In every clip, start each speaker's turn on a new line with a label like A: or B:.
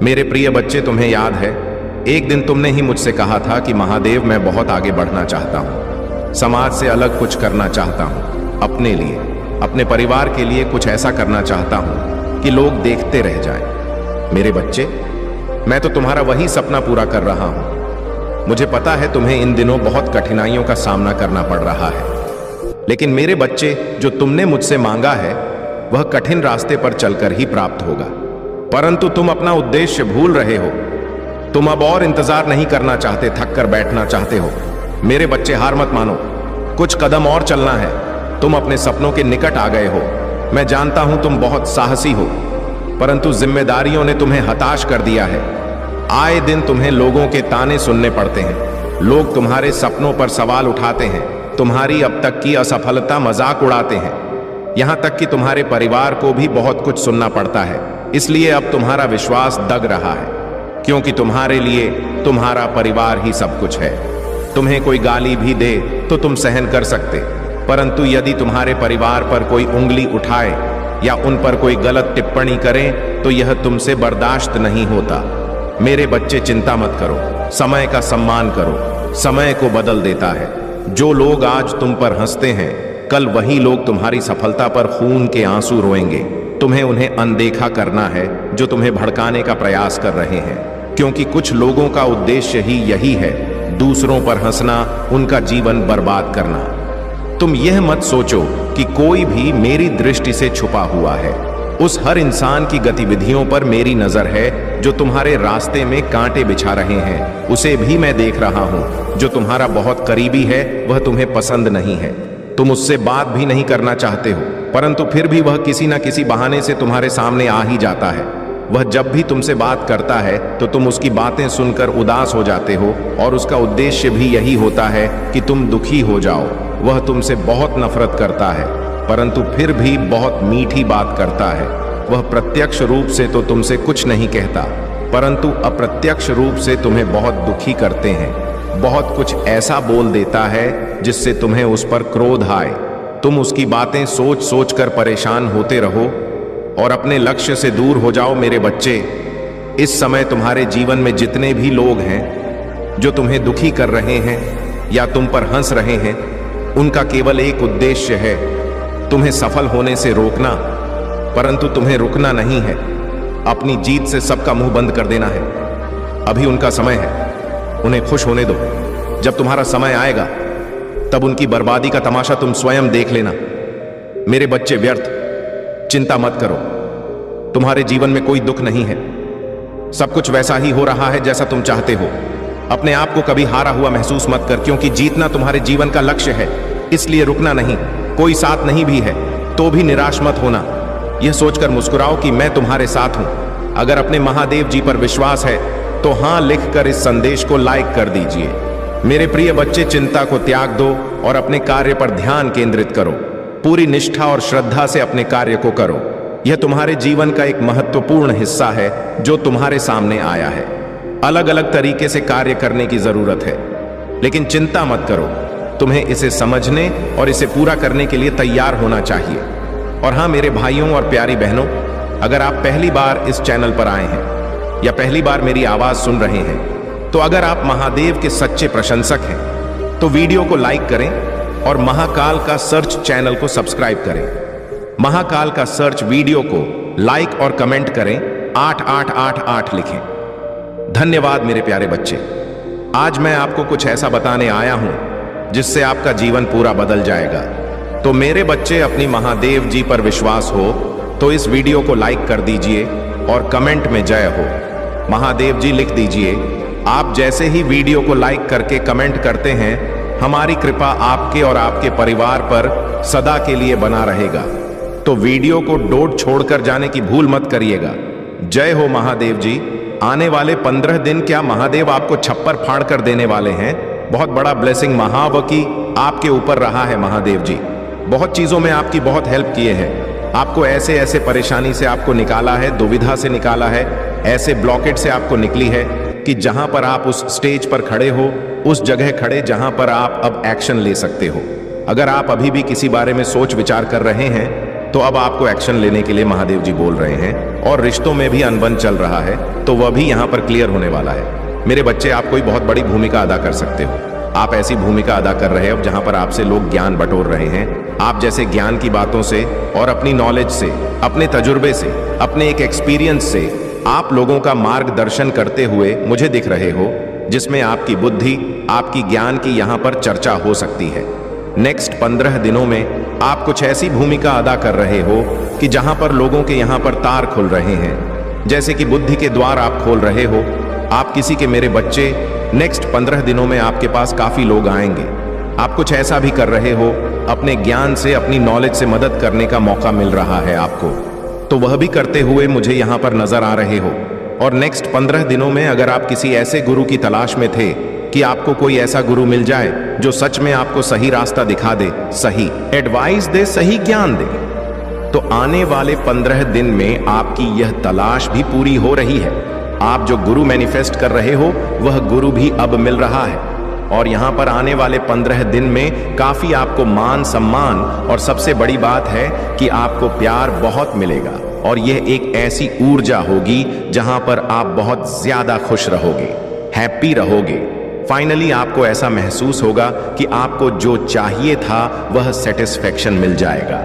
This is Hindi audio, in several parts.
A: मेरे प्रिय बच्चे, तुम्हें याद है एक दिन तुमने ही मुझसे कहा था कि महादेव, मैं बहुत आगे बढ़ना चाहता हूँ, समाज से अलग कुछ करना चाहता हूँ, अपने लिए, अपने परिवार के लिए कुछ ऐसा करना चाहता हूँ कि लोग देखते रह जाएं। मेरे बच्चे, मैं तो तुम्हारा वही सपना पूरा कर रहा हूँ। मुझे पता है तुम्हें इन दिनों बहुत कठिनाइयों का सामना करना पड़ रहा है, लेकिन मेरे बच्चे, जो तुमने मुझसे मांगा है वह कठिन रास्ते पर चलकर ही प्राप्त होगा। परंतु तुम अपना उद्देश्य भूल रहे हो। तुम अब और इंतजार नहीं करना चाहते, थक कर बैठना चाहते हो। मेरे बच्चे, हार मत मानो, कुछ कदम और चलना है। तुम अपने सपनों के निकट आ गए हो। मैं जानता हूं तुम बहुत साहसी हो, परंतु जिम्मेदारियों ने तुम्हें हताश कर दिया है। आए दिन तुम्हें लोगों के ताने सुनने पड़ते हैं। लोग तुम्हारे सपनों पर सवाल उठाते हैं, तुम्हारी अब तक की असफलता मजाक उड़ाते हैं। यहां तक कि तुम्हारे परिवार को भी बहुत कुछ सुनना पड़ता है। इसलिए अब तुम्हारा विश्वास दग रहा है, क्योंकि तुम्हारे लिए तुम्हारा परिवार ही सब कुछ है। तुम्हें कोई गाली भी दे तो तुम सहन कर सकते, परंतु यदि तुम्हारे परिवार पर कोई उंगली उठाए या उन पर कोई गलत टिप्पणी करे तो यह तुमसे बर्दाश्त नहीं होता। मेरे बच्चे, चिंता मत करो, समय का सम्मान करो। समय को बदल देता है। जो लोग आज तुम पर हंसते हैं, कल वही लोग तुम्हारी सफलता पर खून के आंसू रोएंगे। तुम्हें उन्हें अनदेखा करना है जो तुम्हें भड़काने का प्रयास कर रहे हैं, क्योंकि कुछ लोगों का उद्देश्य ही यही है, दूसरों पर हंसना, उनका जीवन बर्बाद करना। तुम यह मत सोचो कि कोई भी मेरी दृष्टि से छुपा हुआ है। उस हर इंसान की गतिविधियों पर मेरी नजर है जो तुम्हारे रास्ते में कांटे बिछा रहे हैं। उसे भी मैं देख रहा हूं। जो तुम्हारा बहुत करीबी है वह तुम्हें पसंद नहीं है। तुम उससे बात भी नहीं करना चाहते हो, परंतु फिर भी वह किसी न किसी बहाने से तुम्हारे सामने आ ही जाता है। वह जब भी तुमसे बात करता है तो तुम उसकी बातें सुनकर उदास हो जाते हो, और उसका उद्देश्य भी यही होता है कि तुम दुखी हो जाओ। वह तुमसे बहुत नफरत करता है, परंतु फिर भी बहुत मीठी बात करता है। वह प्रत्यक्ष रूप से तो तुमसे कुछ नहीं कहता, परंतु अप्रत्यक्ष रूप से तुम्हें बहुत दुखी करते हैं। बहुत कुछ ऐसा बोल देता है जिससे तुम्हें उस पर क्रोध आए। तुम उसकी बातें सोच सोच कर परेशान होते रहो और अपने लक्ष्य से दूर हो जाओ। मेरे बच्चे, इस समय तुम्हारे जीवन में जितने भी लोग हैं जो तुम्हें दुखी कर रहे हैं या तुम पर हंस रहे हैं, उनका केवल एक उद्देश्य है, तुम्हें सफल होने से रोकना। परंतु तुम्हें रुकना नहीं है, अपनी जीत से सबका मुंह बंद कर देना है। अभी उनका समय है, उन्हें खुश होने दो। जब तुम्हारा समय आएगा तब उनकी बर्बादी का तमाशा तुम स्वयं देख लेना। मेरे बच्चे, व्यर्थ चिंता मत करो। तुम्हारे जीवन में कोई दुख नहीं है। सब कुछ वैसा ही हो रहा है जैसा तुम चाहते हो। अपने आप को कभी हारा हुआ महसूस मत कर, क्योंकि जीतना तुम्हारे जीवन का लक्ष्य है। इसलिए रुकना नहीं। कोई साथ नहीं भी है तो भी निराश मत होना। यह सोचकर मुस्कुराओ कि मैं तुम्हारे साथ हूं। अगर अपने महादेव जी पर विश्वास है तो हां लिखकर इस संदेश को लाइक कर दीजिए। मेरे प्रिय बच्चे, चिंता को त्याग दो और अपने कार्य पर ध्यान केंद्रित करो। पूरी निष्ठा और श्रद्धा से अपने कार्य को करो। यह तुम्हारे जीवन का एक महत्वपूर्ण हिस्सा है जो तुम्हारे सामने आया है। अलग अलग तरीके से कार्य करने की जरूरत है, लेकिन चिंता मत करो। तुम्हें इसे समझने और इसे पूरा करने के लिए तैयार होना चाहिए। और हां मेरे भाइयों और प्यारी बहनों, अगर आप पहली बार इस चैनल पर आए हैं या पहली बार मेरी आवाज सुन रहे हैं, तो अगर आप महादेव के सच्चे प्रशंसक हैं तो वीडियो को लाइक करें और महाकाल का सर्च चैनल को सब्सक्राइब करें। महाकाल का सर्च वीडियो को लाइक और कमेंट करें, 8888 लिखें। धन्यवाद मेरे प्यारे बच्चे। आज मैं आपको कुछ ऐसा बताने आया हूं जिससे आपका जीवन पूरा बदल जाएगा। तो मेरे बच्चे, अपनी महादेव जी पर विश्वास हो तो इस वीडियो को लाइक कर दीजिए और कमेंट में जय हो महादेव जी लिख दीजिए। आप जैसे ही वीडियो को लाइक करके कमेंट करते हैं, हमारी कृपा आपके और आपके परिवार पर सदा के लिए बना रहेगा। तो वीडियो को डोट छोड़कर जाने की भूल मत करिएगा। जय हो महादेव जी। आने वाले 15 दिन क्या महादेव आपको छप्पर फाड़ कर देने वाले हैं। बहुत बड़ा ब्लेसिंग महावकी आपके ऊपर रहा है महादेव जी। बहुत चीजों में आपकी बहुत हेल्प किए हैं। आपको ऐसे ऐसे परेशानी से आपको निकाला है, दुविधा से निकाला है, ऐसे ब्लॉकेट से आपको निकली है कि जहां पर आप उस स्टेज पर खड़े हो, उस जगह खड़े जहां पर आप अब एक्शन ले सकते हो। अगर आप अभी भी किसी बारे में सोच विचार कर रहे हैं तो अब आपको एक्शन लेने के लिए महादेव जी बोल रहे हैं और रिश्तों में भी अनबन चल रहा है तो वह भी यहाँ पर क्लियर होने वाला है। मेरे बच्चे, आप कोई बहुत बड़ी भूमिका अदा कर सकते हो। आप ऐसी भूमिका अदा कर रहे हो जहां पर आपसे लोग ज्ञान बटोर रहे हैं। आप जैसे ज्ञान की बातों से और अपनी नॉलेज से, अपने तजुर्बे से, अपने एक एक्सपीरियंस से आप लोगों का मार्गदर्शन करते हुए मुझे दिख रहे हो, जिसमें आपकी बुद्धि, आपकी ज्ञान की यहाँ पर चर्चा हो सकती है। नेक्स्ट 15 दिनों में आप कुछ ऐसी भूमिका अदा कर रहे हो कि जहां पर लोगों के यहाँ पर तार खुल रहे हैं, जैसे कि बुद्धि के द्वार आप खोल रहे हो। आप किसी के मेरे बच्चे, नेक्स्ट 15 दिनों में आपके पास काफी लोग आएंगे। आप कुछ ऐसा भी कर रहे हो, अपने ज्ञान से, अपनी नॉलेज से मदद करने का मौका मिल रहा है आपको, तो वह भी करते हुए मुझे यहाँ पर नजर आ रहे हो। और नेक्स्ट 15 दिनों में अगर आप किसी ऐसे गुरु की तलाश में थे कि आपको कोई ऐसा गुरु मिल जाए जो सच में आपको सही रास्ता दिखा दे, सही एडवाइस दे, सही ज्ञान दे, तो आने वाले 15 दिन में आपकी यह तलाश भी पूरी हो रही है। आप जो गुरु मैनिफेस्ट कर रहे हो वह गुरु भी अब मिल रहा है। और यहां पर आने वाले 15 दिन में काफी आपको मान सम्मान, और सबसे बड़ी बात है कि आपको प्यार बहुत मिलेगा। और यह एक ऐसी ऊर्जा होगी जहां पर आप बहुत ज्यादा खुश रहोगे, हैप्पी रहोगे। फाइनली आपको ऐसा महसूस होगा कि आपको जो चाहिए था वह सेटिस्फेक्शन मिल जाएगा।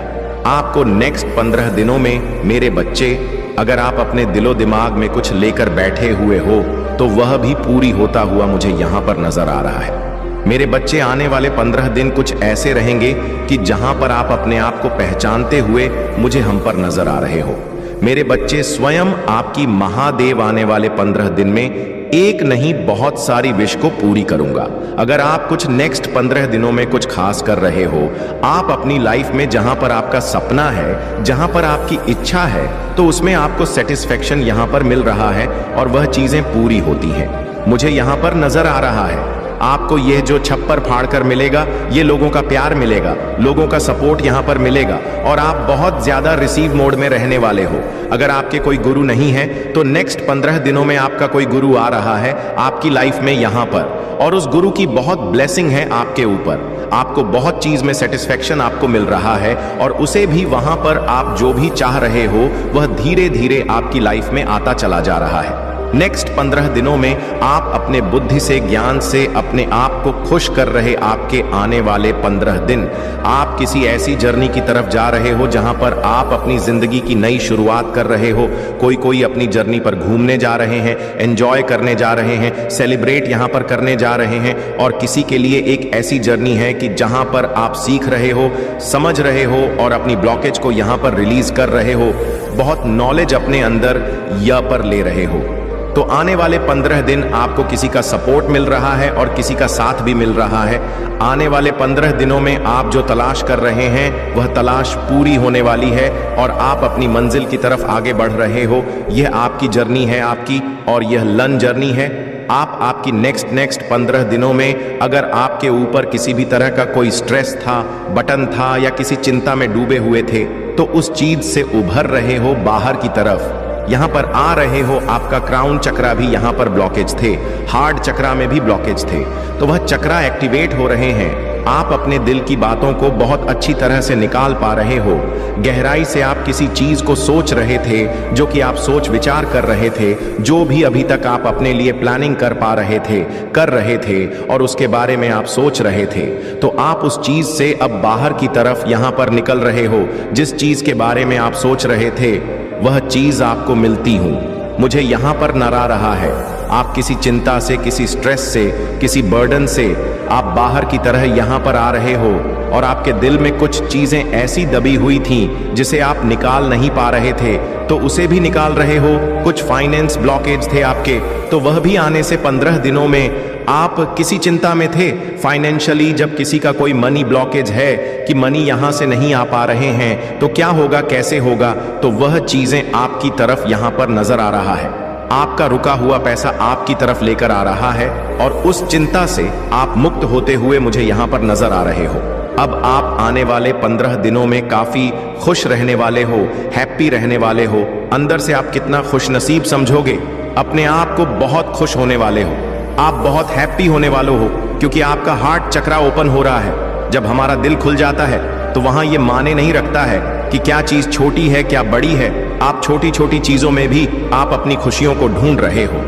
A: आपको नेक्स्ट 15 दिनों में मेरे बच्चे, अगर आप अपने दिलो दिमाग में कुछ लेकर बैठे हुए हो तो वह भी पूरी होता हुआ मुझे यहाँ पर नजर आ रहा है। मेरे बच्चे, आने वाले 15 दिन कुछ ऐसे रहेंगे कि जहां पर आप अपने आप को पहचानते हुए मुझे हम पर नजर आ रहे हो। मेरे बच्चे, स्वयं आपकी महादेव आने वाले 15 दिन में एक नहीं बहुत सारी विश को पूरी करूंगा। अगर आप कुछ नेक्स्ट 15 दिनों में कुछ खास कर रहे हो, आप अपनी लाइफ में जहां पर आपका सपना है, जहां पर आपकी इच्छा है, तो उसमें आपको सेटिस्फेक्शन यहां पर मिल रहा है और वह चीजें पूरी होती हैं। मुझे यहां पर नजर आ रहा है आपको यह जो छप्पर फाड़ कर मिलेगा, ये लोगों का प्यार मिलेगा, लोगों का सपोर्ट यहाँ पर मिलेगा, और आप बहुत ज्यादा रिसीव मोड में रहने वाले हो। अगर आपके कोई गुरु नहीं है तो नेक्स्ट 15 दिनों में आपका कोई गुरु आ रहा है आपकी लाइफ में यहाँ पर, और उस गुरु की बहुत ब्लेसिंग है आपके ऊपर। आपको बहुत चीज में सेटिस्फेक्शन आपको मिल रहा है, और उसे भी वहां पर आप जो भी चाह रहे हो वह धीरे धीरे आपकी लाइफ में आता चला जा रहा है। नेक्स्ट 15 दिनों में आप अपने बुद्धि से, ज्ञान से अपने आप को खुश कर रहे आपके आने वाले 15 दिन, आप किसी ऐसी जर्नी की तरफ जा रहे हो जहां पर आप अपनी जिंदगी की नई शुरुआत कर रहे हो। कोई अपनी जर्नी पर घूमने जा रहे हैं, एंजॉय करने जा रहे हैं, सेलिब्रेट यहां पर करने जा रहे हैं, और किसी के लिए एक ऐसी जर्नी है कि जहां पर आप सीख रहे हो, समझ रहे हो और अपनी ब्लॉकेज को यहां पर रिलीज कर रहे हो, बहुत नॉलेज अपने अंदर या पर ले रहे हो। तो आने वाले 15 दिन आपको किसी का सपोर्ट मिल रहा है और किसी का साथ भी मिल रहा है। आने वाले 15 दिनों में आप जो तलाश कर रहे हैं वह तलाश पूरी होने वाली है, और आप अपनी मंजिल की तरफ आगे बढ़ रहे हो। यह आपकी जर्नी है आपकी, और यह लर्न जर्नी है। आपकी नेक्स्ट 15 दिनों में अगर आपके ऊपर किसी भी तरह का कोई स्ट्रेस था, बटन था, या किसी चिंता में डूबे हुए थे, तो उस चीज से उभर रहे हो बाहर की तरफ, यहां पर आ रहे हो। आपका क्राउन चक्रा भी यहां पर ब्लॉकेज थे, हार्ट चक्रा में भी ब्लॉकेज थे, तो वह चक्रा एक्टिवेट हो रहे हैं। आप अपने दिल की बातों को बहुत अच्छी तरह से निकाल पा रहे हो। गहराई से आप किसी चीज को सोच रहे थे, जो कि आप सोच विचार कर रहे थे, जो भी अभी तक आप अपने लिए प्लानिंग कर पा रहे थे, कर रहे थे, और उसके बारे में आप सोच रहे थे, तो आप उस चीज से अब बाहर की तरफ यहां पर निकल रहे हो। जिस चीज के बारे में आप सोच रहे थे वह चीज आपको मिलती हूं, मुझे यहां पर नरा रहा है। आप किसी चिंता से, किसी स्ट्रेस से, किसी बर्डन से आप बाहर की तरह यहां पर आ रहे हो, और आपके दिल में कुछ चीजें ऐसी दबी हुई थीं जिसे आप निकाल नहीं पा रहे थे, तो उसे भी निकाल रहे हो। कुछ फाइनेंस ब्लॉकेज थे आपके, तो वह भी आने से 15 दिनों में आप किसी चिंता में थे फाइनेंशियली। जब किसी का कोई मनी ब्लॉकेज है कि मनी यहां से नहीं आ पा रहे हैं, तो क्या होगा, कैसे होगा, तो वह चीजें आपकी तरफ यहां पर नजर आ रहा है। आपका रुका हुआ पैसा आपकी तरफ लेकर आ रहा है, और उस चिंता से आप मुक्त होते हुए मुझे यहां पर नजर आ रहे हो। अब आप आने वाले 15 दिनों में काफी खुश रहने वाले हो, हैप्पी रहने वाले हो। अंदर से आप कितना खुश नसीब समझोगे, अपने आप को बहुत खुश होने वाले हो, आप बहुत हैप्पी होने वाले हो, क्योंकि आपका हार्ट चक्रा ओपन हो रहा है। जब हमारा दिल खुल जाता है तो वहां ये माने नहीं रखता है कि क्या चीज छोटी है क्या बड़ी है। आप छोटी छोटी चीजों में भी आप अपनी खुशियों को ढूंढ रहे हो।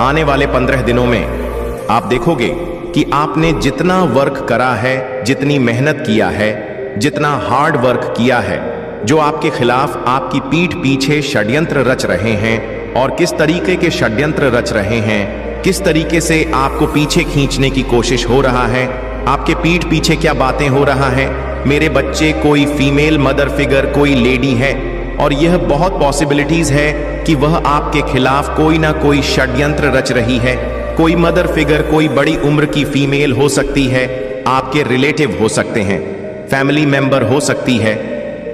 A: आने वाले 15 दिनों में आप देखोगे कि आपने जितना वर्क करा है, जितनी मेहनत किया है, जितना हार्ड वर्क किया है, जो आपके खिलाफ आपकी पीठ पीछे षड्यंत्र रच रहे हैं और किस तरीके के षड्यंत्र रच रहे हैं, किस तरीके से आपको पीछे खींचने की कोशिश हो रहा है, आपके पीठ पीछे क्या बातें हो रहा है। मेरे बच्चे, कोई फीमेल मदर फिगर, कोई लेडी है और यह बहुत पॉसिबिलिटीज है कि वह आपके खिलाफ कोई ना कोई षड्यंत्र रच रही है। कोई मदर फिगर, कोई बड़ी उम्र की फीमेल हो सकती है, आपके रिलेटिव हो सकते हैं, फैमिली मेंबर हो सकती है,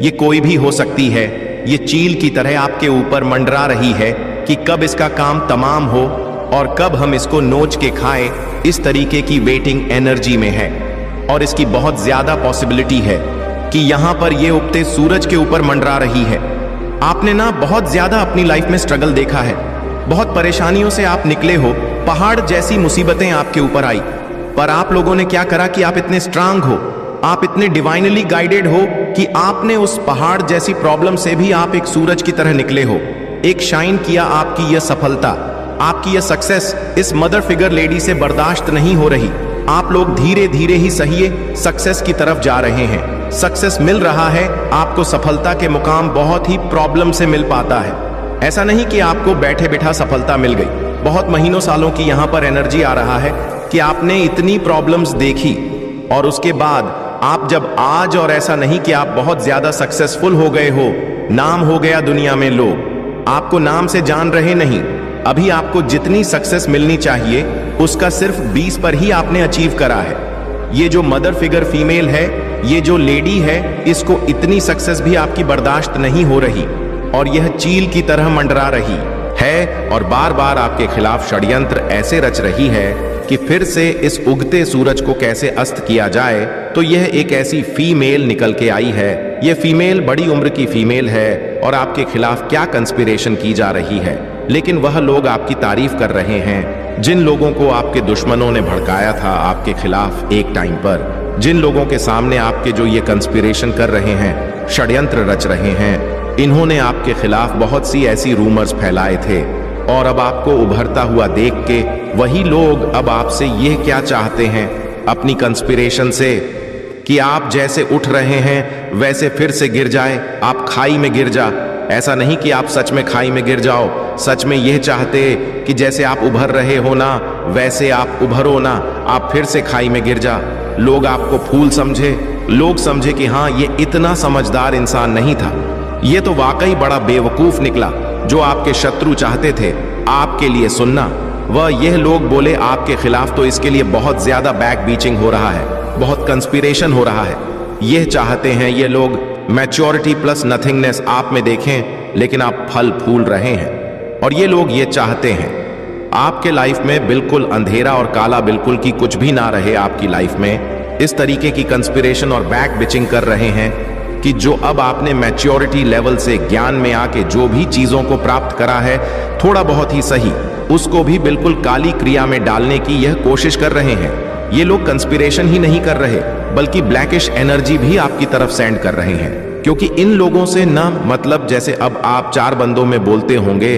A: ये कोई भी हो सकती है। ये चील की तरह आपके ऊपर मंडरा रही है कि कब इसका काम तमाम हो और कब हम इसको नोच के खाएं। इस तरीके की वेटिंग एनर्जी में है और इसकी बहुत ज्यादा पॉसिबिलिटी है कि यहां पर ये उगते सूरज के ऊपर मंडरा रही है। आपने ना बहुत ज्यादा अपनी लाइफ में स्ट्रगल देखा है, बहुत परेशानियों से आप निकले हो, पहाड़ जैसी मुसीबतें आपके ऊपर आई, पर आप लोगों ने क्या करा कि आप इतने स्ट्रांग हो, आप इतने डिवाइनली गाइडेड हो कि आपने उस पहाड़ जैसी प्रॉब्लम से भी आप एक सूरज की तरह निकले हो। एक शाइन किया आपकी यह सफलता, आपकी यह सक्सेस इस मदर फिगर लेडी से बर्दाश्त नहीं हो रही। आप लोग धीरे धीरे ही सही सक्सेस की तरफ जा रहे हैं। सक्सेस मिल रहा है आपको, सफलता के मुकाम बहुत ही प्रॉब्लम से मिल पाता है। ऐसा नहीं कि आपको बैठे बिठा सफलता मिल गई। बहुत महीनों सालों की यहां पर एनर्जी आ रहा है कि आपने इतनी प्रॉब्लम्स देखी और उसके बाद आप जब आज, और ऐसा नहीं कि आप बहुत ज्यादा सक्सेसफुल हो गए हो, नाम हो गया दुनिया में, लोग आपको नाम से जान रहे नहीं। अभी आपको जितनी सक्सेस मिलनी चाहिए उसका सिर्फ 20 पर ही आपने अचीव करा है। ये जो मदर फिगर फीमेल है, ये जो लेडी है, इसको इतनी सक्सेस भी आपकी बर्दाश्त नहीं हो रही और यह चील की तरह मंडरा रही है और बार बार आपके खिलाफ षड्यंत्र ऐसे रच रही है कि फिर से इस उगते सूरज को कैसे अस्त किया जाए। तो यह एक ऐसी फीमेल निकल के आई है। यह फीमेल बड़ी उम्र की फीमेल है और आपके खिलाफ क्या कंस्पिरेशन की जा रही है, लेकिन वह लोग आपकी तारीफ कर रहे हैं जिन लोगों को आपके दुश्मनों ने भड़काया था आपके खिलाफ एक टाइम पर, जिन लोगों के सामने आपके जो ये कंस्पिरेशन कर रहे हैं, षड्यंत्र रच रहे हैं, इन्होंने आपके खिलाफ बहुत सी ऐसी रूमर्स फैलाए थे और अब आपको उभरता हुआ देख के वही लोग अब आपसे यह क्या चाहते हैं अपनी कंस्पिरेशन से कि आप जैसे उठ रहे हैं वैसे फिर से गिर जाए, आप खाई में गिर जा। ऐसा नहीं कि आप सच में खाई में गिर जाओ, सच में यह चाहते कि जैसे आप उभर रहे हो ना वैसे आप उभरो ना, आप फिर से खाई में गिर जा। लोग आपको फूल समझे, लोग समझे कि हाँ ये इतना समझदार इंसान नहीं था, ये तो वाकई बड़ा बेवकूफ निकला। जो आपके शत्रु चाहते थे आपके लिए सुनना, वह यह लोग बोले आपके खिलाफ, तो इसके लिए बहुत ज्यादा बैक बीचिंग हो रहा है, बहुत कंस्पिरेशन हो रहा है। यह चाहते हैं ये लोग मैच्योरिटी प्लस नथिंगनेस आप में देखें, लेकिन आप फल फूल रहे हैं। और ये लोग ये चाहते हैं आपके लाइफ में बिल्कुल अंधेरा और काला बिल्कुल की कुछ भी ना रहे आपकी लाइफ में। इस तरीके की कंस्पिरेशन और बैक बिचिंग कर रहे हैं कि जो अब आपने मैच्योरिटी लेवल से ज्ञान में आके जो भी चीजों को प्राप्त करा है, थोड़ा बहुत ही सही, उसको भी बिल्कुल काली क्रिया में डालने की यह कोशिश कर रहे हैं। ये लोग कंस्पिरेशन ही नहीं कर रहे बल्कि ब्लैकिश एनर्जी भी आपकी तरफ सेंड कर रहे हैं, क्योंकि इन लोगों से ना मतलब जैसे अब आप 4 बंदों में बोलते होंगे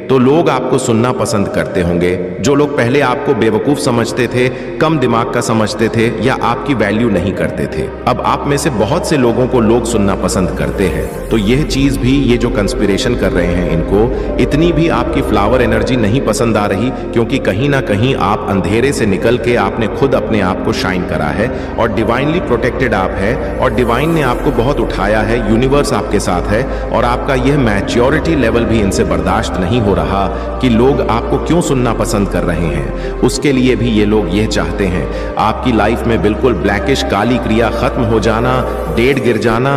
A: तो लोग आपको सुनना पसंद करते होंगे। जो लोग पहले आपको बेवकूफ समझते थे, कम दिमाग का समझते थे या आपकी वैल्यू नहीं करते थे, अब आप में से बहुत से लोगों को लोग सुनना पसंद करते हैं। तो यह चीज भी, ये जो कंस्पिरेशन कर रहे हैं इनको इतनी भी आपकी फ्लावर एनर्जी नहीं पसंद आ रही, क्योंकि कहीं ना कहीं आप अंधेरे से निकल के आपने खुद अपने आप को शाइन करा है और डिवाइनली प्रोटेक्टेड आप है और डिवाइन ने आपको बहुत उठाया है, यूनिवर्स आपके साथ है और आपका यह मैच्योरिटी लेवल भी इनसे बर्दाश्त नहीं हो रहा कि लोग आपको क्यों सुनना पसंद कर रहे हैं। उसके लिए भी ये लोग यह चाहते हैं आपकी लाइफ में बिल्कुल ब्लैकिश काली क्रिया खत्म हो जाना, डेड गिर जाना।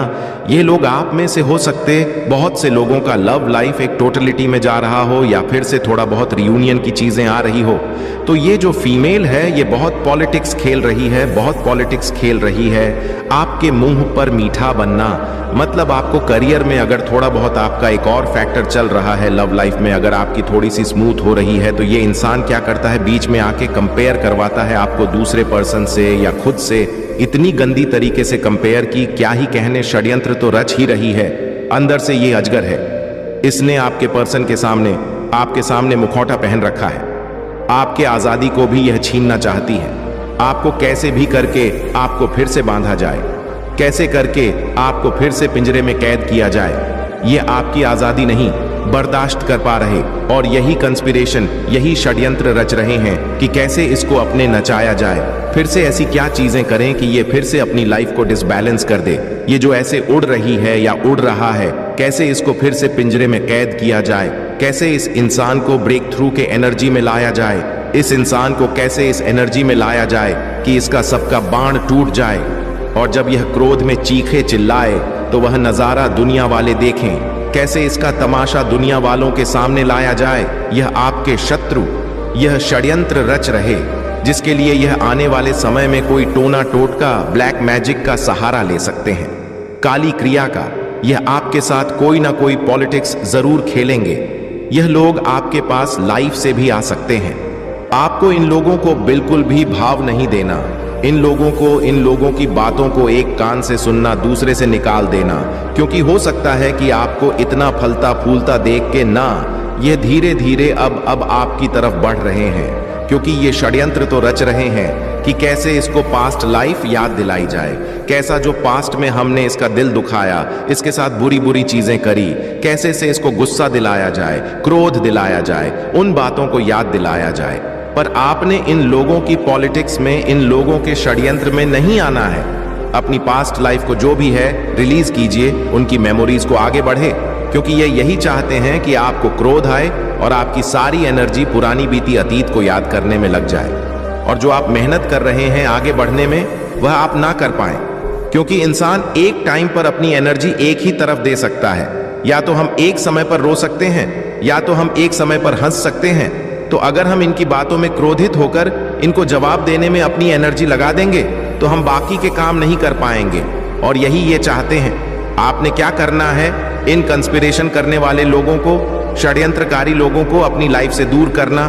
A: ये लोग आप में से हो सकते बहुत से लोगों का लव लाइफ एक टोटलिटी में जा रहा हो या फिर से थोड़ा बहुत रियूनियन की चीजें आ रही हो। तो ये जो फीमेल है ये बहुत पॉलिटिक्स खेल रही है, बहुत पॉलिटिक्स खेल रही है। आपके मुंह पर मीठा बनना मतलब आपको करियर में अगर थोड़ा बहुत आपका एक और फैक्टर चल रहा है, लव लाइफ में अगर अगर आपकी थोड़ी सी स्मूथ हो रही है तो ये इंसान क्या करता है, बीच में आके कंपेयर करवाता है आपको दूसरे पर्सन से या खुद से। इतनी गंदी तरीके से कंपेयर की क्या ही कहने, षड्यंत्र तो रच ही रही है। अंदर से ये अजगर है, इसने आपके पर्सन के सामने, आपके सामने मुखौटा पहन रखा है। आपके आजादी को भी यह छीनना चाहती है। आपको कैसे भी करके आपको फिर से बांधा जाए, कैसे करके आपको फिर से पिंजरे में कैद किया जाए। ये आपकी आजादी नहीं बर्दाश्त कर पा रहे और यही कंस्पिरेशन, यही षड्यंत्र रच रहे हैं कि कैसे इसको अपने नचाया जाए। फिर से ऐसी क्या चीजें करें कि ये फिर से अपनी लाइफ को डिसबैलेंस कर दे। ये जो ऐसे उड़ रही है या उड़ रहा है, कैसे इसको फिर से पिंजरे में कैद किया जाए, कैसे इस इंसान को ब्रेक थ्रू के एनर्जी में लाया जाए, इस इंसान को कैसे इस एनर्जी में लाया जाए कि इसका सबका बाण टूट जाए। और जब यह क्रोध में चीखे चिल्लाए तो वह नजारा दुनिया वाले देखें, कैसे इसका तमाशा दुनिया वालों के सामने लाया जाए। यह आपके शत्रु यह षड्यंत्र रच रहे, जिसके लिए यह आने वाले समय में कोई टोना टोटका, ब्लैक मैजिक का सहारा ले सकते हैं, काली क्रिया का। यह आपके साथ कोई ना कोई पॉलिटिक्स जरूर खेलेंगे। यह लोग आपके पास लाइफ से भी आ सकते हैं। आपको इन लोगों को बिल्कुल भी भाव नहीं देना। इन लोगों की बातों को एक कान से सुनना, दूसरे से निकाल देना, क्योंकि हो सकता है कि आपको इतना फलता फूलता देख के ना, यह धीरे धीरे अब आपकी तरफ बढ़ रहे हैं, क्योंकि ये षड्यंत्र तो रच रहे हैं कि कैसे इसको पास्ट लाइफ याद दिलाई जाए, कैसा जो पास्ट में हमने इसका दिल दुखाया, इसके साथ बुरी बुरी चीजें करी, कैसे से इसको गुस्सा दिलाया जाए, क्रोध दिलाया जाए, उन बातों को याद दिलाया जाए। पर आपने इन लोगों की पॉलिटिक्स में, इन लोगों के षड्यंत्र में नहीं आना है। अपनी पास्ट लाइफ को जो भी है रिलीज कीजिए, उनकी मेमोरीज को आगे बढ़े, क्योंकि ये यही चाहते हैं कि आपको क्रोध आए और आपकी सारी एनर्जी पुरानी बीती अतीत को याद करने में लग जाए, और जो आप मेहनत कर रहे हैं आगे बढ़ने में, वह आप ना कर पाए। क्योंकि इंसान एक टाइम पर अपनी एनर्जी एक ही तरफ दे सकता है। या तो हम एक समय पर रो सकते हैं, या तो हम एक समय पर हंस सकते हैं। तो अगर हम इनकी बातों में क्रोधित होकर इनको जवाब देने में अपनी एनर्जी लगा देंगे तो हम बाकी के काम नहीं कर पाएंगे, और यही ये चाहते हैं। आपने क्या करना है, इन कंस्पिरेशन करने वाले लोगों को, षड्यंत्रकारी लोगों को अपनी लाइफ से दूर करना।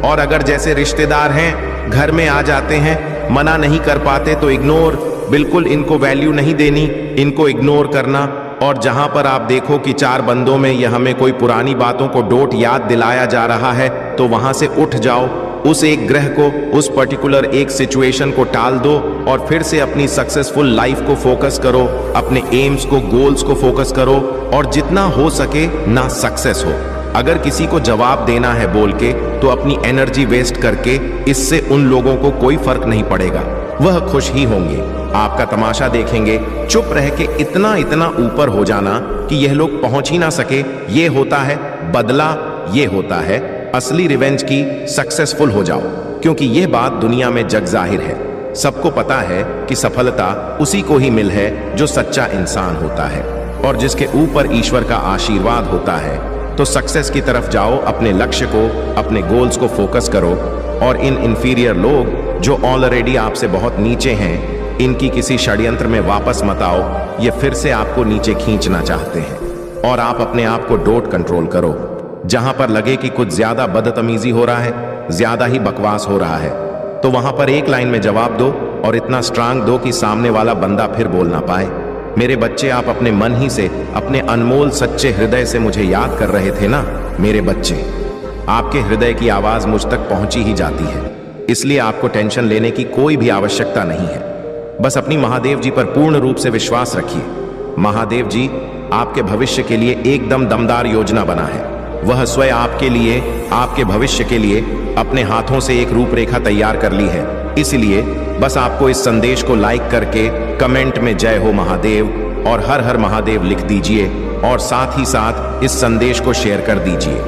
A: और अगर जैसे रिश्तेदार हैं, घर में आ जाते हैं, मना नहीं कर पाते तो इग्नोर, बिल्कुल इनको वैल्यू नहीं देनी, इनको इग्नोर करना। और जहां पर आप देखो कि चार बंदों में यह हमें कोई पुरानी बातों को डोट याद दिलाया जा रहा है, तो वहां से उठ जाओ, उस एक ग्रह को, उस पर्टिकुलर एक सिचुएशन को टाल दो और फिर से अपनी सक्सेसफुल लाइफ को फोकस करो, अपने एम्स को, गोल्स को फोकस करो, और जितना हो सके ना सक्सेस हो। अगर किसी को जवाब देना है बोल के, तो अपनी एनर्जी वेस्ट करके, इससे उन लोगों को कोई फर्क नहीं पड़ेगा, वह खुश ही होंगे, आपका तमाशा देखेंगे। चुप रह के इतना इतना ऊपर हो जाना कि यह लोग पहुंच ही ना सके, ये होता है बदला, ये होता है असली रिवेंज की। सक्सेसफुल हो जाओ, क्योंकि यह बात दुनिया में जग जाहिर है। सबको पता है कि सफलता उसी को ही मिल है जो सच्चा इंसान होता है और जिसके ऊपर ईश्वर का आशीर्वाद होता है। तो सक्सेस की तरफ जाओ, अपने लक्ष्य को, अपने गोल्स को फोकस करो, और इन इंफीरियर लोग जो ऑलरेडी आपसे बहुत नीचे हैं, इनकी किसी षड्यंत्र में वापस मत आओ। ये फिर से आपको नीचे खींचना चाहते हैं, और आप अपने आप को डोट कंट्रोल करो। जहां पर लगे कि कुछ ज्यादा बदतमीजी हो रहा है, ज्यादा ही बकवास हो रहा है, तो वहां पर एक लाइन में जवाब दो, और इतना स्ट्रांग दो कि सामने वाला बंदा फिर बोल ना पाए। मेरे बच्चे, आप अपने मन ही से, अपने अनमोल सच्चे हृदय से मुझे याद कर रहे थे ना। मेरे बच्चे, आपके हृदय की आवाज मुझ तक पहुंची ही जाती है, इसलिए आपको टेंशन लेने की कोई भी आवश्यकता नहीं है। बस अपनी महादेव जी पर पूर्ण रूप से विश्वास रखिए। महादेव जी आपके भविष्य के लिए एकदम दमदार योजना बना है। वह स्वयं आपके लिए, आपके भविष्य के लिए अपने हाथों से एक रूपरेखा तैयार कर ली है। इसलिए बस आपको इस संदेश को लाइक करके कमेंट में जय हो महादेव और हर हर महादेव लिख दीजिए, और साथ ही साथ इस संदेश को शेयर कर दीजिए।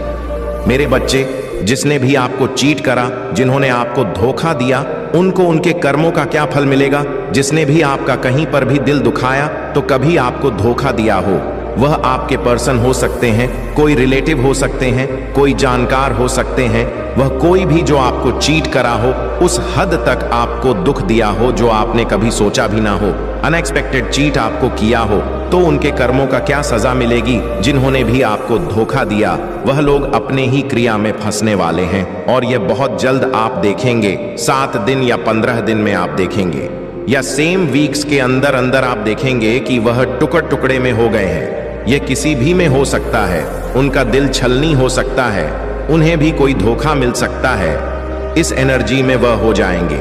A: मेरे बच्चे, जिसने भी आपको चीट करा, जिन्होंने आपको धोखा दिया, उनको उनके कर्मों का क्या फल मिलेगा। जिसने भी आपका कहीं पर भी दिल दुखाया, तो कभी आपको धोखा दिया हो, वह आपके पर्सन हो सकते हैं, कोई रिलेटिव हो सकते हैं, कोई जानकार हो सकते हैं, वह कोई भी जो आपको चीट करा हो, उस हद तक आपको दुख दिया हो जो आपने कभी सोचा भी ना हो, अनएक्सपेक्टेड चीट आपको किया हो, तो उनके कर्मों का क्या सजा मिलेगी। जिन्होंने भी आपको धोखा दिया वह लोग अपने ही क्रिया में फंसने वाले हैं, और यह बहुत जल्द आप देखेंगे। 7 दिन या 15 दिन में आप देखेंगे, या सेम वीक्स के अंदर अंदर आप देखेंगे कि वह टुकड़े टुकड़े में हो गए हैं। यह किसी भी में हो सकता है, उनका दिल छलनी हो सकता है, उन्हें भी कोई धोखा मिल सकता है। इस एनर्जी में वह हो जाएंगे।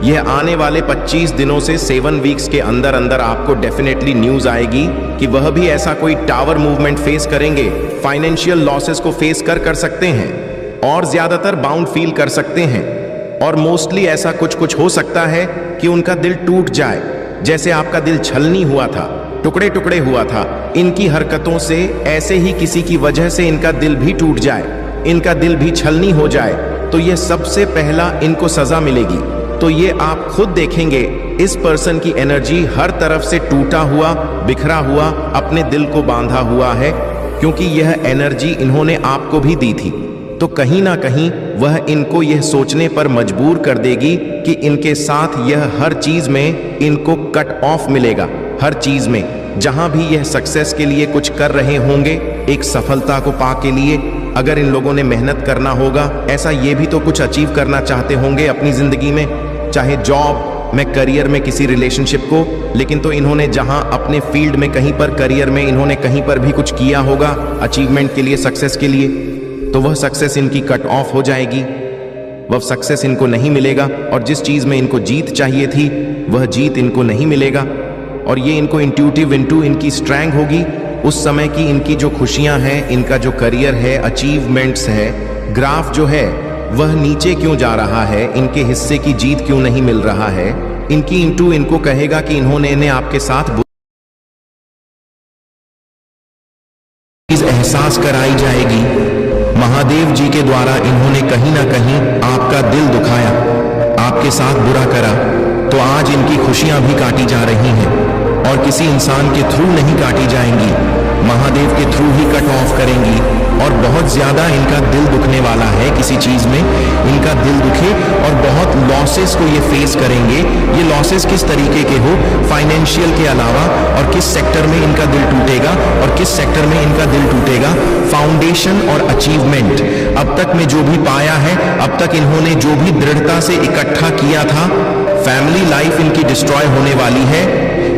A: यह आने वाले 25 दिनों से 7 वीक्स के अंदर अंदर आपको डेफिनेटली न्यूज आएगी कि वह भी ऐसा कोई टावर मूवमेंट फेस करेंगे, फाइनेंशियल लॉसेस को फेस कर सकते हैं, और ज्यादातर बाउंड फील कर सकते हैं। और मोस्टली ऐसा कुछ हो सकता है कि उनका दिल टूट जाए, जैसे आपका दिल छलनी हुआ था, टुकड़े टुकड़े हुआ था। इनकी हरकतों से ऐसे ही किसी की वजह से इनका दिल भी टूट जाए, इनका दिल भी छलनी हो जाए, तो यह सबसे पहला इनको सजा मिलेगी। तो ये आप खुद देखेंगे, इस पर्सन की एनर्जी हर तरफ से टूटा हुआ, बिखरा हुआ, अपने दिल को बांधा हुआ है, क्योंकि यह एनर्जी इन्होंने आपको भी दी थी। तो कहीं ना कहीं वह इनको यह सोचने पर मजबूर कर देगी कि इनके साथ यह हर चीज में इनको कट ऑफ मिलेगा। हर चीज में जहां भी यह सक्सेस के लिए कुछ कर रहे होंगे, एक सफलता को पा के लिए अगर इन लोगों ने मेहनत करना होगा, ऐसा ये भी तो कुछ अचीव करना चाहते होंगे अपनी जिंदगी में, चाहे जॉब में, करियर में, किसी रिलेशनशिप को। लेकिन तो इन्होंने जहां अपने फील्ड में कहीं पर, करियर में इन्होंने कहीं पर भी कुछ किया होगा अचीवमेंट के लिए, सक्सेस के लिए, तो वह सक्सेस इनकी कट ऑफ हो जाएगी, वह सक्सेस इनको नहीं मिलेगा। और जिस चीज में इनको जीत चाहिए थी वह जीत इनको नहीं मिलेगा। और ये इनको इंट्यूटिव इनकी स्ट्रेंथ होगी उस समय की। इनकी जो खुशियां हैं, इनका जो करियर है, अचीवमेंट्स है, ग्राफ जो है वह नीचे क्यों जा रहा है, इनके हिस्से की जीत क्यों नहीं मिल रहा है, इनकी इंटू इनको कहेगा कि इन्होंने आपके साथ चीज एहसास कराई जाएगी। महादेव जी के द्वारा इन्होंने कहीं ना कहीं आपका दिल दुखाया, आपके साथ बुरा करा, तो आज इनकी खुशियां भी काटी जा रही हैं, और किसी इंसान के थ्रू नहीं काटी जाएंगी, महादेव के थ्रू ही कट ऑफ करेंगी। और बहुत ज्यादा इनका दिल दुखने वाला है, किसी चीज में इनका दिल दुखे, और बहुत लॉसेस को ये फेस करेंगे। ये लॉसेस किस तरीके के हो, फाइनेंशियल के अलावा, और किस सेक्टर में इनका दिल टूटेगा, और किस सेक्टर में इनका दिल टूटेगा, फाउंडेशन और अचीवमेंट। अब तक में जो भी पाया है, अब तक इन्होंने जो भी दृढ़ता से इकट्ठा किया था, फैमिली लाइफ इनकी डिस्ट्रॉय होने वाली है।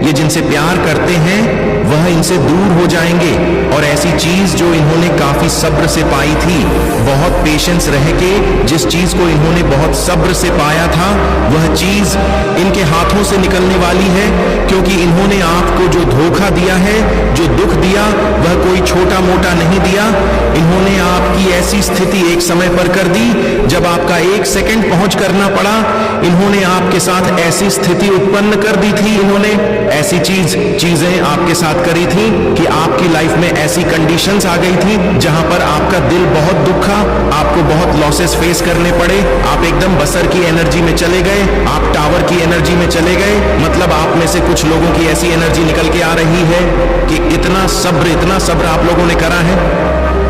A: ये जिनसे प्यार करते हैं वह इनसे दूर हो जाएंगे, और ऐसी चीज जो इन्होंने काफी सब्र से पाई थी, बहुत पेशेंस रह के जिस चीज को इन्होंने बहुत सब्र से पाया था, वह चीज इनके हाथों से निकलने वाली है। क्योंकि इन्होंने आपको जो धोखा दिया है, जो दुख दिया, वह कोई छोटा मोटा नहीं दिया। इन्होंने आपकी ऐसी स्थिति एक समय पर कर दी जब आपका 1 सेकंड पहुंच करना पड़ा। इन्होंने आपके साथ ऐसी स्थिति उत्पन्न कर दी थी, इन्होंने ऐसी चीजें आपके साथ करी थी कि आपकी लाइफ में ऐसी कंडीशंस आ गई थी जहां पर आपका दिल बहुत दुखा, आपको बहुत लॉसेस फेस करने पड़े। आप एकदम बसर की एनर्जी में चले गए, आप टावर की एनर्जी में चले गए। मतलब आप में से कुछ लोगों की ऐसी एनर्जी निकल के आ रही है कि इतना सब्र आप लोगों ने करा है।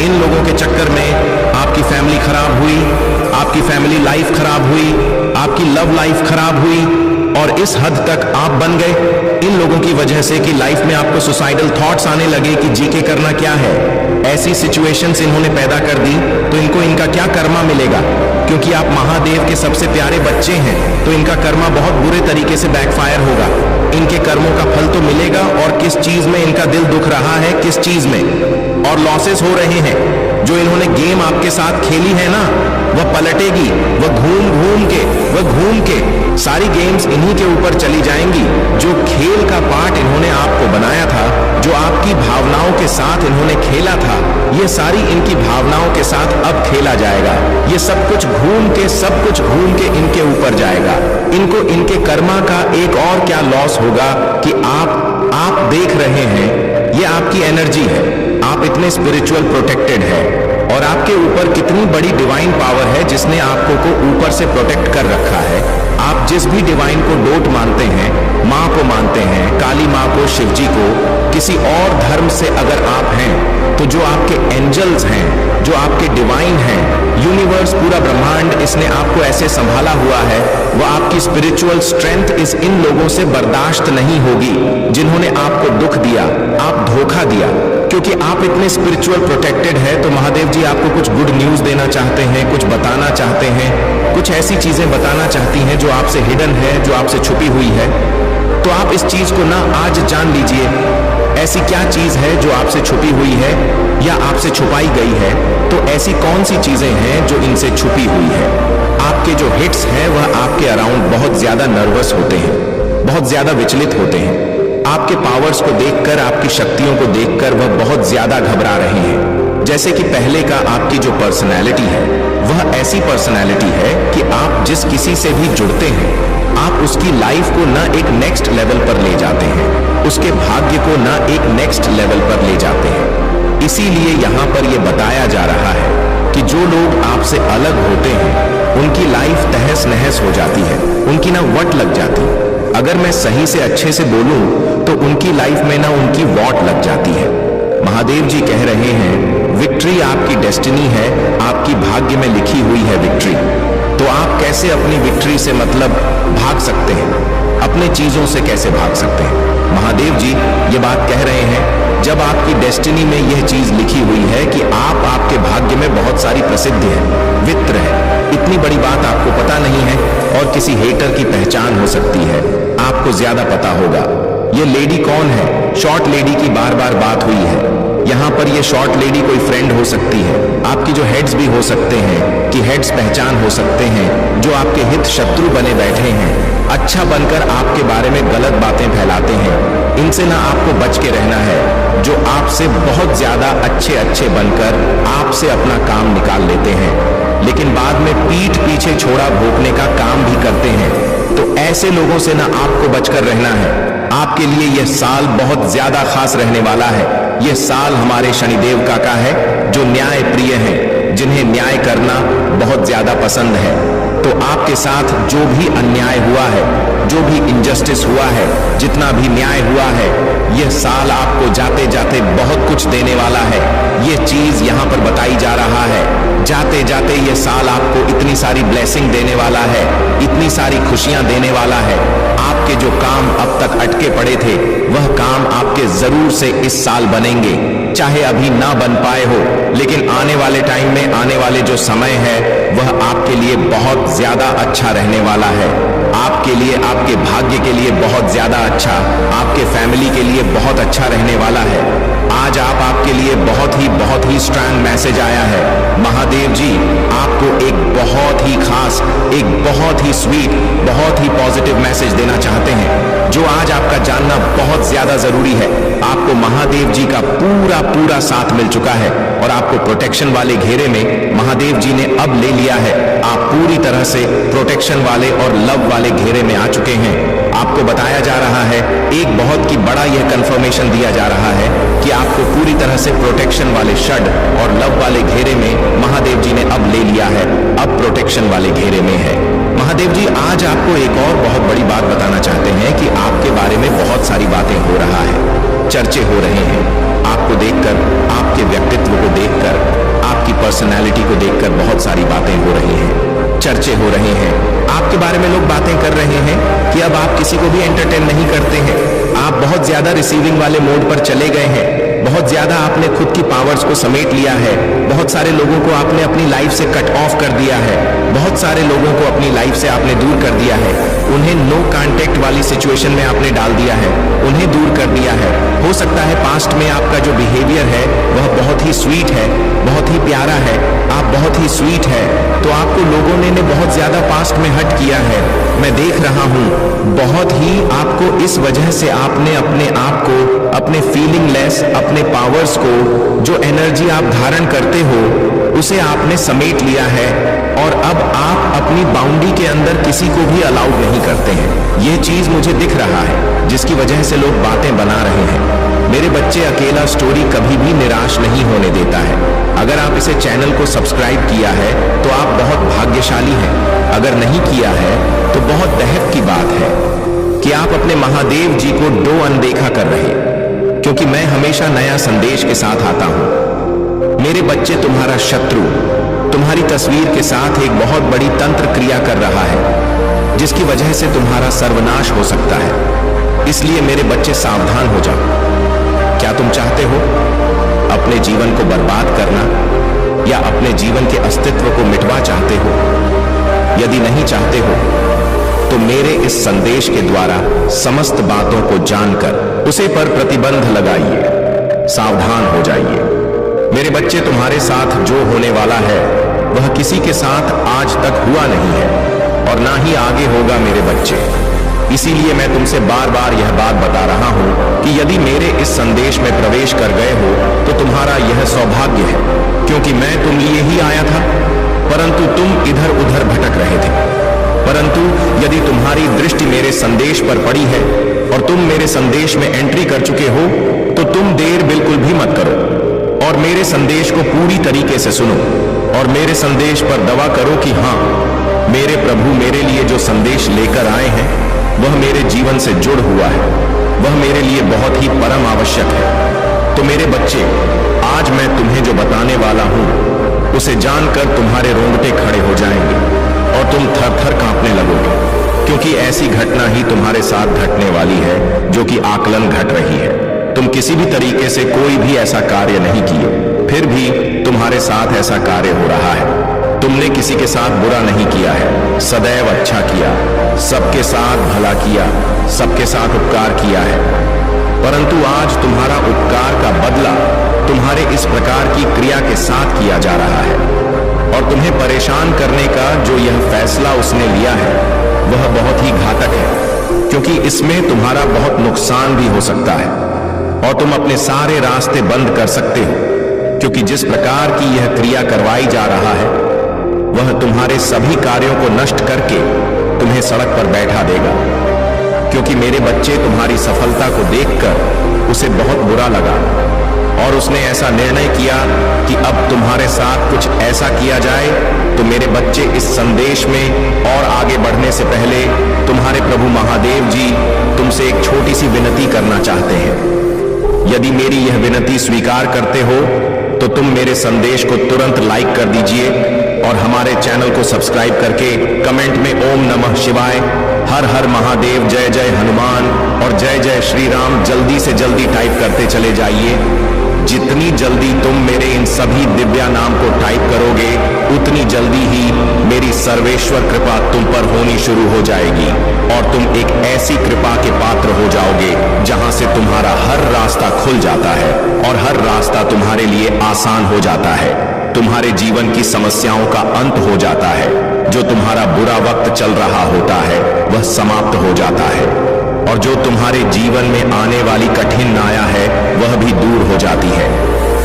A: इन लोगों के चक्कर में आपकी फैमिली खराब हुई, आपकी फैमिली लाइफ खराब हुई, आपकी लव लाइफ खराब हुई, और इस हद तक आप बन गए इन लोगों की वजह से कि लाइफ में आपको सुसाइडल थॉट्स आने लगे कि जी के करना क्या है। ऐसी सिचुएशंस इन्होंने पैदा कर दी, तो इनको इनका क्या कर्मा मिलेगा? क्योंकि आप महादेव के सबसे प्यारे बच्चे हैं, तो इनका कर्मा बहुत बुरे तरीके से बैकफायर होगा। इनके कर्मों का फल तो मिलेगा, और किस चीज में इनका दिल दुख रहा है, किस चीज में, और लॉसेस हो रहे हैं। जो इन्होंने गेम आपके साथ खेली है ना, वह पलटेगी, वह घूम के सारी गेम्स इन्हीं के ऊपर चली जाएंगी। जो खेल का पार्ट इन्होंने आपको बनाया था, जो आपकी भावनाओं के साथ इन्होंने खेला था, ये सारी इनकी भावनाओं के साथ अब खेला जाएगा। ये सब कुछ घूम के इनके ऊपर जाएगा। इनको इनके कर्मा का एक और क्या लॉस होगा कि आप देख रहे हैं, ये आपकी एनर्जी है, आप इतने स्पिरिचुअल प्रोटेक्टेड है, और आपके ऊपर कितनी बड़ी डिवाइन पावर है जिसने आपको को ऊपर से प्रोटेक्ट कर रखा है। आप जिस भी डिवाइन को डोट मानते हैं, माँ को मानते हैं, काली माँ को, शिव जी को, किसी और धर्म से अगर आप हैं, तो जो आपके एंजल्स हैं, जो आपके डिवाइन हैं, यूनिवर्स, पूरा ब्रह्मांड, इसने आपको ऐसे संभाला हुआ है, वह आपकी स्पिरिचुअल स्ट्रेंथ इस इन लोगों से बर्दाश्त नहीं होगी जिन्होंने आपको दुख दिया, आप धोखा दिया। क्योंकि आप इतने स्पिरिचुअल प्रोटेक्टेड है, तो महादेव जी आपको कुछ गुड न्यूज देना चाहते हैं, कुछ बताना चाहते हैं, कुछ ऐसी चीजें बताना चाहती हैं जो आपसे हिडन है, जो आपसे छुपी हुई है। तो आप इस चीज को ना आज जान लीजिए, ऐसी क्या चीज है जो आपसे छुपी हुई है या आपसे छुपाई गई है। तो ऐसी कौन सी चीजें हैं जो इनसे छुपी हुई है। आपके जो हिट्स हैं वह आपके अराउंड बहुत ज्यादा नर्वस होते हैं, बहुत ज्यादा विचलित होते हैं। आपके पावर्स को देखकर, आपकी शक्तियों को देखकर वह बहुत ज्यादा घबरा रहे हैं। जैसे कि पहले का आपकी जो पर्सनैलिटी है, वह ऐसी पर्सनैलिटी है कि आप जिस किसी से भी जुड़ते हैं, आप उसकी लाइफ को ना एक नेक्स्ट लेवल पर ले जाते हैं, उसके भाग्य को ना एक नेक्स्ट लेवल पर ले जाते हैं। इसीलिए यहाँ पर यह बताया जा रहा है कि जो लोग आपसे अलग होते हैं, उनकी लाइफ तहस नहस हो जाती है, उनकी ना वट लग जाती है। अगर मैं सही से अच्छे से बोलूं तो उनकी लाइफ में ना उनकी वॉट लग जाती है। महादेव जी कह रहे हैं, विक्ट्री आपकी डेस्टिनी है, आपकी भाग्य में लिखी हुई है विक्ट्री। तो आप कैसे अपनी विक्ट्री से मतलब भाग सकते हैं, अपने चीजों से कैसे भाग सकते हैं। महादेव जी ये बात कह रहे हैं, जब आपकी डेस्टिनी में यह चीज लिखी हुई है कि आप, आपके भाग्य में बहुत सारी प्रसिद्धि है, वित्र है, इतनी बड़ी बात आपको पता नहीं है और किसी हेटर की पहचान हो सकती है, आपको ज्यादा पता होगा। ये लेडी कौन है, शॉर्ट लेडी की बार बार बात हुई है। यहाँ पर ये शॉर्ट लेडी कोई फ्रेंड हो सकती है, आपकी जो हेड्स भी हो सकते हैं, कि हेड्स पहचान हो सकते हैं, जो आपके हित शत्रु बने बैठे हैं, अच्छा बनकर आपके बारे में गलत बातें फैलाते हैं। इनसे ना आपको बच के रहना है, जो आपसे बहुत ज्यादा अच्छे अच्छे बनकर आपसे अपना काम निकाल लेते हैं, लेकिन बाद में पीठ पीछे छोड़ा भोंकने का काम भी करते हैं। तो ऐसे लोगों से ना आपको बचकर रहना है। आपके लिए यह साल बहुत ज्यादा खास रहने वाला है। यह साल हमारे शनिदेव काका है, जो न्याय प्रिय हैं, जिन्हें न्याय करना बहुत ज्यादा पसंद है। तो आपके साथ जो भी अन्याय हुआ है, जो भी इनजस्टिस हुआ है, जितना भी न्याय हुआ है, यह साल आपको जाते जाते बहुत कुछ देने वाला है। यह चीज यहाँ पर बताई जा रहा है, जाते जाते यह साल आपको इतनी सारी ब्लेसिंग देने वाला है, इतनी सारी खुशियां देने वाला है। आपके जो काम अब तक अटके पड़े थे, वह काम आपके जरूर से इस साल बनेंगे, चाहे अभी ना बन पाए हो, लेकिन आने वाले टाइम में, आने वाले जो समय है, वह आपके लिए बहुत ज्यादा अच्छा रहने वाला है। आपके लिए, आपके भाग्य के लिए बहुत ज्यादा अच्छा, आपके फैमिली के लिए बहुत अच्छा रहने वाला है। आज आपके लिए बहुत ही स्ट्रांग मैसेज आया है। महादेव जी आपको एक बहुत ही खास, एक बहुत ही स्वीट, बहुत ही पॉजिटिव मैसेज देना चाहते हैं, जो आज आपका जानना बहुत ज्यादा जरूरी है। आपको महादेव जी का पूरा साथ मिल चुका है और आपको प्रोटेक्शन वाले घेरे में महादेव जी ने अब ले लिया है। आप पूरी तरह से प्रोटेक्शन वाले और लव वाले घेरे में आ चुके हैं। आपको बताया जा रहा है, एक बहुत ही बड़ा यह कंफर्मेशन दिया जा रहा है कि आपको पूरी तरह से प्रोटेक्शन वाले षड और लव वाले घेरे में महादेव जी ने अब ले लिया है, अब प्रोटेक्शन वाले घेरे में है। महादेव जी आज आपको एक और बहुत बड़ी बात बताना चाहते हैं कि आपके बारे में बहुत सारी बातें हो रहा है, चर्चे हो रहे हैं। आपको देखकर, आपके व्यक्तित्व को देखकर, आपकी पर्सनैलिटी को देखकर बहुत सारी बातें हो रही हैं, चर्चे हो रहे हैं। आपके बारे में लोग बातें कर रहे हैं कि अब आप किसी को भी एंटरटेन नहीं करते हैं, आप बहुत ज्यादा रिसीविंग वाले मोड पर चले गए हैं, बहुत ज्यादा आपने खुद की पावर्स को समेट लिया है, बहुत सारे लोगों को आपने अपनी लाइफ से कट ऑफ कर दिया है, बहुत सारे लोगों को अपनी लाइफ से आपने दूर कर दिया है, उन्हें नो कांटेक्ट वाली सिचुएशन में आपने डाल दिया है, उन्हें दूर कर दिया है। हो सकता है पास्ट में आपका जो बिहेवियर है वह बहुत ही स्वीट है, बहुत ही प्यारा है, आप बहुत ही स्वीट है, तो आपको लोगों ने बहुत ज्यादा पास्ट में हट किया है। मैं देख रहा हूं बहुत ही आपको इस वजह से आपने अपने आप को, अपने फीलिंगलेस, अपने पावर्स को, जो एनर्जी आप धारण करते हो, उसे आपने समेट लिया है और अब आप अपनी बाउंड्री के अंदर किसी को भी अलाउड नहीं करते हैं। यह चीज मुझे दिख रहा है, जिसकी वजह से लोग बातें बना रहे हैं। मेरे बच्चे अकेला स्टोरी कभी भी निराश नहीं होने देता है। अगर आप इसे चैनल को सब्सक्राइब किया है तो आप बहुत भाग्यशाली हैं। अगर नहीं किया है तो बहुत दहक की बात है कि आप अपने महादेव जी को अनदेखा कर रहे, क्योंकि मैं हमेशा नया संदेश के साथ आता हूं। मेरे बच्चे, तुम्हारा शत्रु तुम्हारी तस्वीर के साथ एक बहुत बड़ी तंत्र क्रिया कर रहा है, जिसकी वजह से तुम्हारा सर्वनाश हो सकता है। इसलिए मेरे बच्चे, सावधान हो जाओ। क्या तुम चाहते हो अपने जीवन को बर्बाद करना, या अपने जीवन के अस्तित्व को मिटवा चाहते हो? यदि नहीं चाहते हो तो मेरे इस संदेश के द्वारा समस्त बातों को जानकर उसे पर प्रतिबंध लगाइए। सावधान हो जाइए। मेरे बच्चे, तुम्हारे साथ जो होने वाला है वह किसी के साथ आज तक हुआ नहीं है और ना ही आगे होगा मेरे बच्चे। इसीलिए मैं तुमसे बार बार यह बात बता रहा हूं कि यदि मेरे इस संदेश में प्रवेश कर गए हो तो तुम्हारा यह सौभाग्य है, क्योंकि मैं तुम लिए ही आया था, परंतु तुम इधर उधर भटक रहे थे। परंतु यदि तुम्हारी दृष्टि मेरे संदेश पर पड़ी है और तुम मेरे संदेश में एंट्री कर चुके हो तो तुम देर बिल्कुल भी मत करो और मेरे संदेश को पूरी तरीके से सुनो और मेरे संदेश पर दावा करो कि हाँ, मेरे प्रभु मेरे लिए जो संदेश लेकर आए हैं वह मेरे जीवन से जुड़ हुआ है, वह मेरे लिए बहुत ही परम आवश्यक है। तो मेरे बच्चे, आज मैं तुम्हें जो बताने वाला हूं उसे जानकर तुम्हारे रोंगटे खड़े हो जाएंगे और तुम थर थर कांपने लगोगे, क्योंकि ऐसी घटना ही तुम्हारे साथ घटने वाली है जो कि आकलन घट रही है। तुम किसी भी तरीके से कोई भी ऐसा कार्य नहीं किए, फिर भी तुम्हारे साथ ऐसा कार्य हो रहा है। तुमने किसी के साथ बुरा नहीं किया है, सदैव अच्छा किया, सबके साथ भला किया, सबके साथ उपकार किया है। परंतु आज तुम्हारा उपकार का बदला तुम्हारे इस प्रकार की क्रिया के साथ किया जा रहा है और तुम्हें परेशान करने का जो यह फैसला उसने लिया है वह बहुत ही घातक है, क्योंकि इसमें तुम्हारा बहुत नुकसान भी हो सकता है और तुम अपने सारे रास्ते बंद कर सकते हो, क्योंकि जिस प्रकार की यह क्रिया करवाई जा रहा है वह तुम्हारे सभी कार्यों को नष्ट करके तुम्हें सड़क पर बैठा देगा। क्योंकि मेरे बच्चे, तुम्हारी सफलता को देखकर उसे बहुत बुरा लगा और उसने ऐसा निर्णय किया कि अब तुम्हारे साथ कुछ ऐसा किया जाए। तो मेरे बच्चे, इस संदेश में और आगे बढ़ने से पहले तुम्हारे प्रभु महादेव जी तुमसे एक छोटी सी विनती करना चाहते हैं। यदि मेरी यह विनती स्वीकार करते हो तो तुम मेरे संदेश को तुरंत लाइक कर दीजिए और हमारे चैनल को सब्सक्राइब करके कमेंट में ओम नमः शिवाय, हर हर महादेव, जय जय हनुमान और जय जय श्री राम जल्दी से जल्दी टाइप करते चले जाइए। जितनी जल्दी तुम मेरे इन सभी दिव्या नाम को टाइप करोगे उतनी जल्दी ही मेरी सर्वेश्वर कृपा तुम पर होनी शुरू हो जाएगी और तुम एक ऐसी कृपा के पात्र हो जाओगे जहां से तुम्हारा हर रास्ता खुल जाता है और हर रास्ता तुम्हारे लिए आसान हो जाता है। तुम्हारे जीवन की समस्याओं का अंत हो जाता है। जो तुम्हारा बुरा वक्त चल रहा होता है वह समाप्त हो जाता है और जो तुम्हारे जीवन में आने वाली कठिन नाया है वह भी दूर हो जाती है।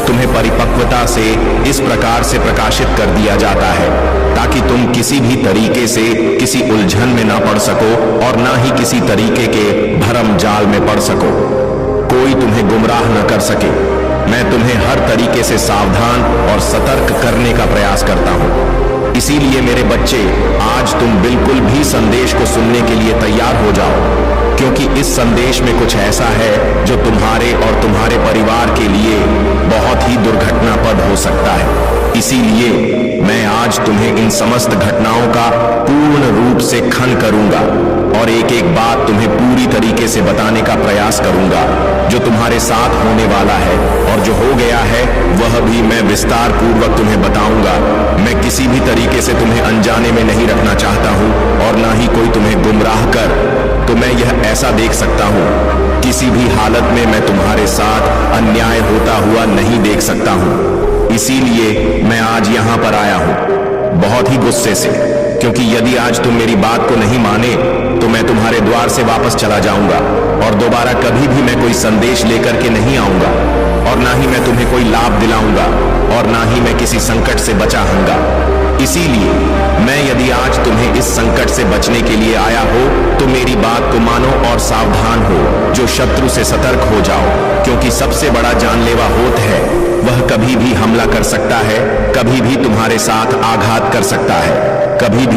A: तुम्हें परिपक्वता से इस प्रकार से प्रकाशित कर दिया जाता है ताकि तुम किसी भी तरीके से किसी उलझन में ना पड़ सको और ना ही किसी तरीके के भरम जाल में पड़ सको। कोई तुम्हें गुमराह न कर सके। मैं तुम्हें हर तरीके से सावधान और सतर्क करने का प्रयास करता हूं। इसीलिए मेरे बच्चे, आज तुम बिल्कुल भी संदेश को सुनने के लिए तैयार हो जाओ, क्योंकि इस संदेश में कुछ ऐसा है जो तुम्हारे और तुम्हारे परिवार के लिए बहुत ही दुर्घटनाप्रद हो सकता है। इसीलिए मैं आज तुम्हें इन समस्त घटनाओं का पूर्ण रूप से खंड करूंगा और एक एक बात तुम्हें पूरी तरीके से बताने का प्रयास करूंगा जो तुम्हारे साथ होने वाला है और जो हो गया है वह भी मैं विस्तार पूर्वक तुम्हें बताऊंगा। मैं किसी भी तरीके से तुम्हें अनजाने में नहीं रखना चाहता हूं और ना ही कोई तुम्हें गुमराह कर। तो मैं यह ऐसा देख सकता हूं, किसी भी हालत में मैं तुम्हारे साथ अन्याय होता हुआ नहीं देख सकता हूं। इसीलिए मैं आज यहां पर आया हूं बहुत ही गुस्से से, क्योंकि यदि आज तुम मेरी बात को नहीं माने तो मैं तुम्हारे द्वार से वापस चला जाऊंगा और दोबारा कभी भी मैं कोई संदेश लेकर के नहीं आऊंगा और ना ही मैं तुम्हें कोई लाभ दिलाऊंगा और ना ही मैं किसी संकट से बचाऊंगा। इसीलिए मैं यदि आज तुम्हें इस संकट से बचने के लिए आया हो तो मेरी बात को मानो और सावधान हो। जो शत्रु से सतर्क हो जाओ, क्योंकि सबसे बड़ा जानलेवा होत है वह कभी भी हमला कर सकता है, कभी भी तुम्हारे साथ आघात कर सकता है, कभी भी